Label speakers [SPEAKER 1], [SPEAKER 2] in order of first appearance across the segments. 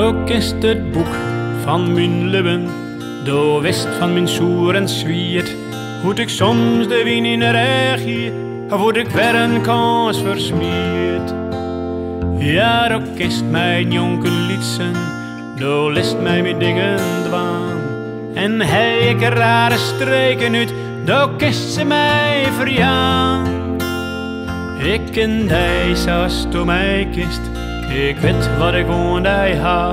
[SPEAKER 1] Du kist het boek van mijn leven, du wist van mijn soer en zwiet, hoe ik soms de wien in de regie, of hoe ik weer een kans versmiet. Ja, du kist mijn jonke liedsen, du list mij met dingen dwaan, en hij ik rare streken uit, du kist ze mij verjaan. Ik ken die zoals du mij kist, ik weet wat ik aan die ha.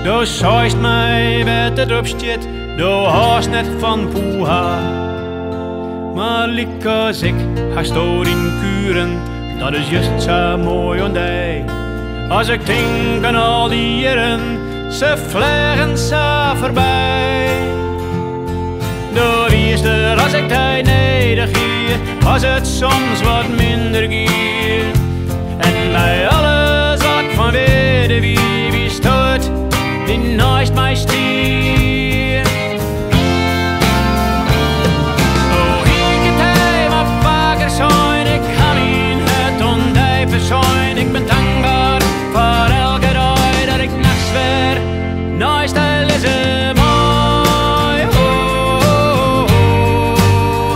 [SPEAKER 1] Du zeist mij wat het opstiet, du haast net van poeha. Maar lik als ik haast door in kuren, dat is just zo mooi aan die. Als ik denk aan al die jaren, ze vliegen zo voorbij. Du wist er als ik die neder gier, als het soms wat minder gier. En bij alles wat ik van weet wie stoot, die naast mij stier. Oh, ik het hij maar vaker zijn, ik kan mijn het ondijven zijn. Ik ben dankbaar voor elke dag dat ik nachts weer naast hij lezen mooi. Oh, oh, oh.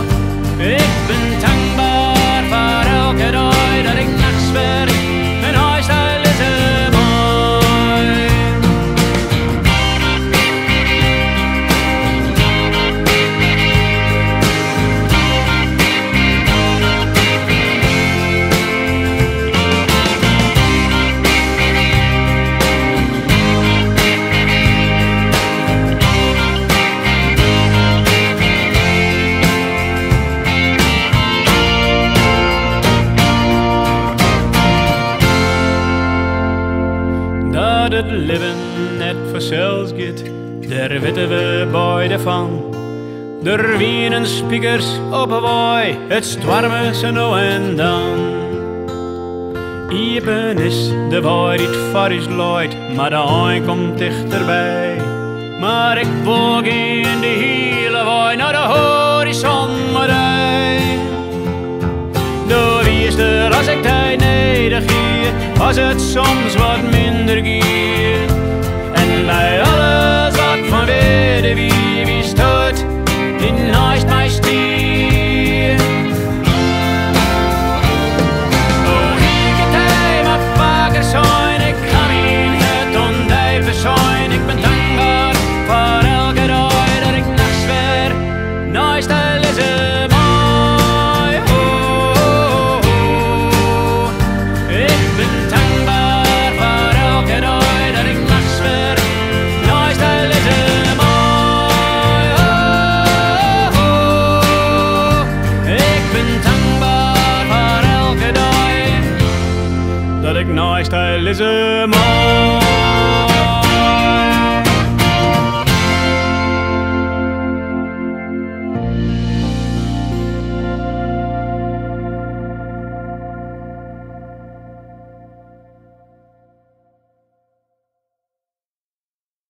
[SPEAKER 1] Ik ben dankbaar voor elke dag dat ik nachts weer naast hij lezen mooi. Dat het leven net vanzelfs gaat, daar weten we beide van. Er wienen speakers op waai, het stormen ze nou en dan. Even is de waarheid voor is luid, maar de een komt dichterbij. Maar ik wil in de hele waai naar de horizon maar hij. Du wist er als ik die neder gier, als het soms wat minder gier. En bij alles wat ik van weet wie stoot, die naast mij stier. Oh, ik het hij maar vaker zijn, ik kan mijn het ondijven zijn. Ik ben dankbaar voor elke dag dat ik nachts weer naast hij lezen mooi. Oh, oh, oh. Ik ben dankbaar voor elke dag dat ik nachts weer naast hij lezen mooi. Oh, oh, oh. Ik ben dankbaar voor elke dag dat ik naast hij lezen mooi.